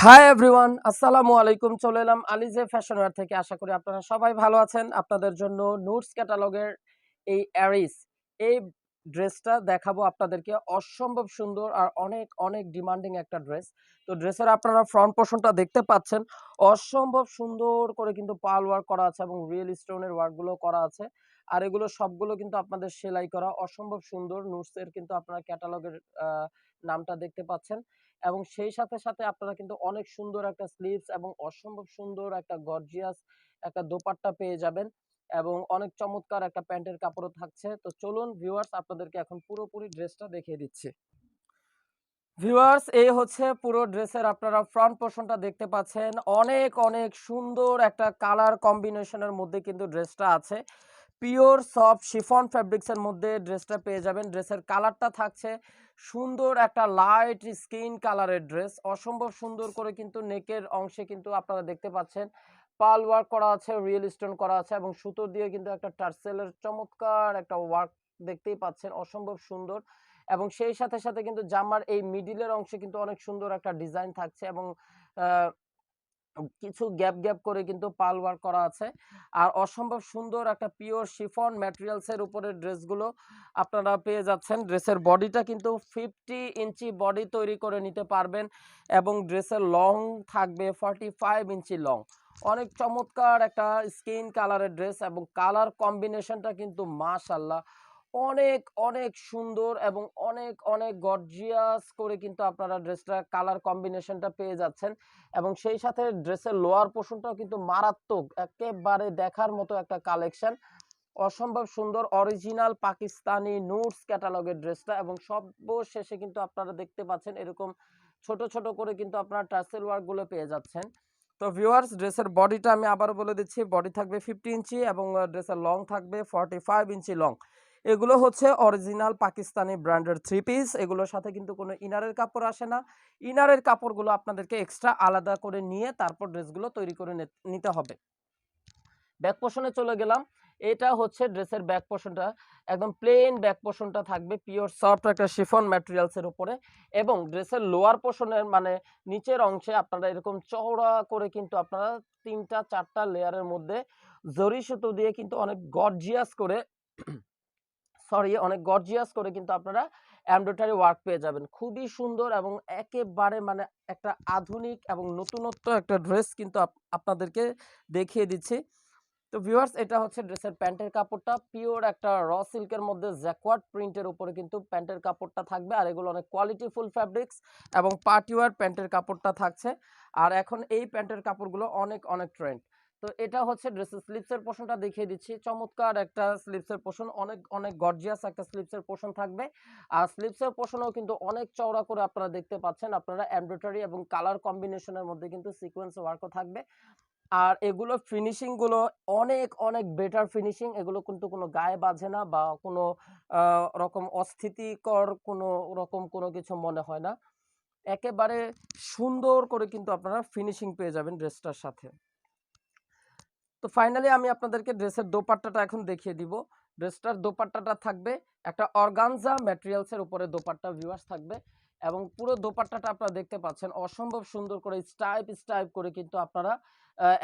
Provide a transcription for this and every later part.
Hi everyone, আসসালামু আলাইকুম। চলে এলাম আলিজে ফ্যাশন ওয়্যার থেকে। আশা করি আপনারা সবাই ভালো আছেন। আপনাদের জন্য নুটস ক্যাটালগের এই অ্যারিস এই ড্রেসটা দেখাবো আপনাদেরকে। অসম্ভব সুন্দর আর অনেক অনেক ডিমান্ডিং একটা ড্রেস। তো ড্রেসের আপনারা ফ্রন্ট পোর্শনটা দেখতে পাচ্ছেন। অসম্ভব সুন্দর করে কিন্তু পার্ল ওয়ার্ক করা আছে এবং রিয়েল স্টোনের ওয়ার্কগুলো করা আছে। আর এগুলো সবগুলো কিন্তু আপনাদের সেলাই করা। অসম্ভব সুন্দর। নুটসের কিন্তু আপনারা ক্যাটালগের নামটা দেখতে পাচ্ছেন। এবং সেই সাথে সাথে আপনারা কিন্তু অনেক সুন্দর একটা স্লিভস এবং অসম্ভব সুন্দর একটা গর্জিয়াস একটা দোপাট্টা পেয়ে যাবেন এবং অনেক চমৎকার একটা প্যান্টের কাপড়ও থাকছে। তো চলুন ভিউয়ার্স, আপনাদেরকে এখন পুরোপুরি ড্রেসটা দেখিয়ে দিচ্ছি। ভিউয়ার্স, এই হচ্ছে পুরো ড্রেসের আপনারা ফ্রন্ট পোর্শনটা দেখতে পাচ্ছেন। অনেক অনেক সুন্দর একটা কালার কম্বিনেশনের মধ্যে কিন্তু ড্রেসটা আছে। পিওর সফট শিফন ফ্যাব্রিক্সের মধ্যে ড্রেসটা পেয়ে যাবেন। ড্রেসের কালারটা থাকছে সুন্দর একটা লাইট স্কিন কালারের ড্রেস। অসম্ভব সুন্দর করে কিন্তু নেকের অংশে কিন্তু আপনারা দেখতে পাচ্ছেন পার্ল ওয়ার্ক করা আছে, রিয়েল স্টোন করা আছে এবং সুতো দিয়ে কিন্তু একটা টার্সেলের চমৎকার একটা ওয়ার্ক দেখতেই পাচ্ছেন। অসম্ভব সুন্দর এবং সেই সাথে সাথে কিন্তু জামার এই মিডিলের অংশে কিন্তু অনেক সুন্দর একটা ডিজাইন থাকছে এবং আহ কিছু গ্যাপ গ্যাপ করে কিন্তু পাল ওয়ার্ক করা আছে। আর অসম্ভব সুন্দর একটা পিওর শিফন ম্যাটেরিয়ালস এর উপরে ড্রেসগুলো আপনারা পেয়ে যাচ্ছেন। ড্রেসের বডিটা কিন্তু 50 ইঞ্চি বডি তৈরি করে নিতে পারবেন এবং ড্রেসের লং থাকবে 45 ইঞ্চি লং। অনেক চমৎকার একটা স্কিন কালারের ড্রেস এবং কালার কম্বিনেশনটা কিন্তু মাশাআল্লাহ অনেক অনেক সুন্দর এবং অনেক অনেক গর্জিয়াস করে কিন্তু আপনারা ড্রেসটা কালার কম্বিনেশনটা পেয়ে যাচ্ছেন এবং সেই সাথে ড্রেসের লোয়ার পোর্শনটাও কিন্তু মারাত্মক, একেবারে দেখার মতো একটা কালেকশন। অসম্ভব সুন্দর অরিজিনাল পাকিস্তানি নুটস ক্যাটালগের ড্রেসটা এবং সর্বশেষে কিন্তু আপনারা দেখতে পাচ্ছেন এরকম ছোট ছোট করে কিন্তু আপনারা টার্সেল ওয়ার্ক গুলো পেয়ে যাচ্ছেন। তো ভিউয়ার্স, ড্রেসের বডিটা আমি আবারও বলে দিচ্ছি, বডি থাকবে 50 ইঞ্চি এবং ড্রেসের লং থাকবে 45 ইঞ্চি লং। এগুলো হচ্ছে অরিজিনাল পাকিস্তানি ব্র্যান্ডের থ্রি পিস। এগুলোর সাথে কিন্তু কোনো ইনারের কাপড় আসে না। ইনারের কাপড়গুলো আপনাদেরকে এক্সট্রা আলাদা করে নিয়ে তারপর ড্রেসগুলো তৈরি করে নিতে হবে। ব্যাক পোর্শনে চলে গেলাম। এটা হচ্ছে ড্রেসের ব্যাক পোর্শনটা। একদম প্লেন ব্যাক পোর্শনটা থাকবে পিওর সফট একটা শিফন ম্যাটেরিয়ালস এর উপরে এবং ড্রেসের লোয়ার পোর্শনের মানে নিচের অংশে আপনারা এরকম চওড়া করে কিন্তু আপনারা ৩টা ৪টা লেয়ারের মধ্যে জরি সুতো দিয়ে কিন্তু অনেক গর্জিয়াস করে অনেক গর্জিয়াস করে কিন্তু আপনারা এমব্রয়ডারি ওয়ার্ক পেয়ে যাবেন। খুবই সুন্দর এবং একেবারে মানে একটা আধুনিক এবং নতুনত্ব একটা ড্রেস কিন্তু আপনাদেরকে দেখিয়ে দিচ্ছি। তো ভিউয়ার্স, এটা হচ্ছে ড্রেসের প্যান্টের কাপড়টা। পিওর একটা র সিল্কের মধ্যে জ্যাকওয়ার্ড প্রিন্টের উপরে কিন্তু প্যান্টের কাপড়টা থাকবে আর এগুলো অনেক কোয়ালিটিফুল ফ্যাব্রিক্স এবং পার্টি ওয়্যার প্যান্টের কাপড়টা থাকছে। আর এখন এই প্যান্টের কাপড়গুলো অনেক অনেক ট্রেন্ড। তো এটা হচ্ছে ড্রেসের স্লিপসের পোর্শনটা দেখিয়ে দিচ্ছি। চমৎকার একটা স্লিপসের পোর্শন, অনেক অনেক গর্জিয়াস একটা স্লিপসের পোর্শন থাকবে। আর স্লিপসের পোর্শনও কিন্তু অনেক চওড়া করে আপনারা দেখতে পাচ্ছেন। আপনারা এমব্রয়ডারি এবং কালার কম্বিনেশনের মধ্যে কিন্তু সিকোয়েন্স ওয়ার্কও থাকবে। আর এগুলো ফিনিশিং গুলো অনেক অনেক বেটার ফিনিশিং। এগুলো কিন্তু কোনো গায়ে বাজে না বা কোনো রকম অস্থিতিকর কোনো রকম কোনো কিছু মনে হয় না। একেবারে সুন্দর করে কিন্তু আপনারা ফিনিশিং পেয়ে যাবেন ড্রেসটার সাথে। তো ফাইনালি আমি আপনাদেরকে ড্রেসের দোপাট্টাটা এখন দেখিয়ে দিব। ড্রেসটার দোপাট্টাটা থাকবে একটা অর্গানজা ম্যাটেরিয়ালস এর উপরে দোপাট্টা ভিউয়ার্স থাকবে এবং পুরো দোপাট্টাটা আপনারা দেখতে পাচ্ছেন অসম্ভব সুন্দর করে স্টাইপ স্টাইপ করে কিন্তু আপনারা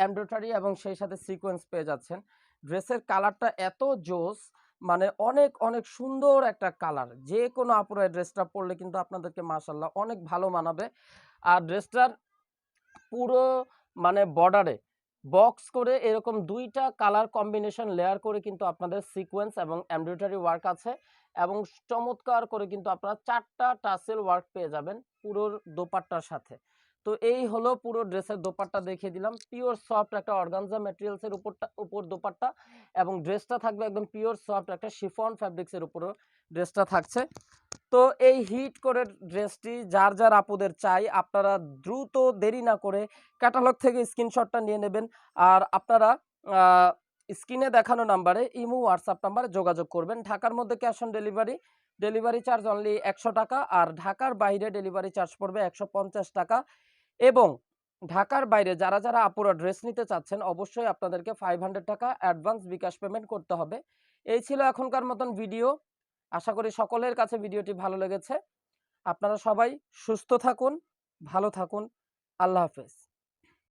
এমব্রয়ডারি এবং সেই সাথে সিকোয়েন্স পেয়ে যাচ্ছেন। ড্রেসের কালারটা এত জোস, মানে অনেক অনেক সুন্দর একটা কালার। যে কোনো আপুরা ড্রেসটা পরলে কিন্তু আপনাদেরকে মাশাআল্লাহ অনেক ভালো মানাবে। আর ড্রেসটার পুরো মানে বর্ডারে বক্স করে এরকম ২টা কালার কম্বিনেশন লেয়ার করে কিন্তু আপনাদের সিকোয়েন্স এবং এমব্রয়ডারি ওয়ার্ক আছে এবং চমৎকার করে কিন্তু আপনারা ৪টা টাসেল ওয়ার্ক পেয়ে যাবেন পুরো দোপাট্টার সাথে। তো এই হলো পুরো ড্রেসের দোপাট্টা দেখিয়ে দিলাম। পিওর সফট একটা অর্গানজা ম্যাটেরিয়ালস এর উপর দোপাট্টা এবং ড্রেসটা থাকবে একদম পিওর সফট একটা শিফন ফ্যাব্রিক্স এর উপরও ড্রেসটা থাকছে। তো এই হিট করে ড্রেসটি যার যার আপুদের চাই আপনারা দ্রুত দেরি না করে ক্যাটালগ থেকে স্ক্রিনশটটা নিয়ে নেবেন। আর আপনারা স্ক্রিনে দেখানো নাম্বারে ইমো হোয়াটসঅ্যাপ নাম্বারে যোগাযোগ করবেন। ঢাকার মধ্যে cash on delivery, delivery charge only ১০০ টাকা আর ঢাকার বাইরে ডেলিভারি চার্জ পড়বে ১৫০ টাকা। এবং ঢাকার বাইরে যারা যারা আপুরা ড্রেস নিতে চাচ্ছেন অবশ্যই আপনাদেরকে 500 টাকা অ্যাডভান্স বিকাশ পেমেন্ট করতে হবে। এই ছিল এখনকার মতন ভিডিও। আশা করি সকলের কাছে ভিডিওটি ভালো লেগেছে। আপনারা সবাই সুস্থ থাকুন, ভালো থাকুন। আল্লাহ হাফেজ।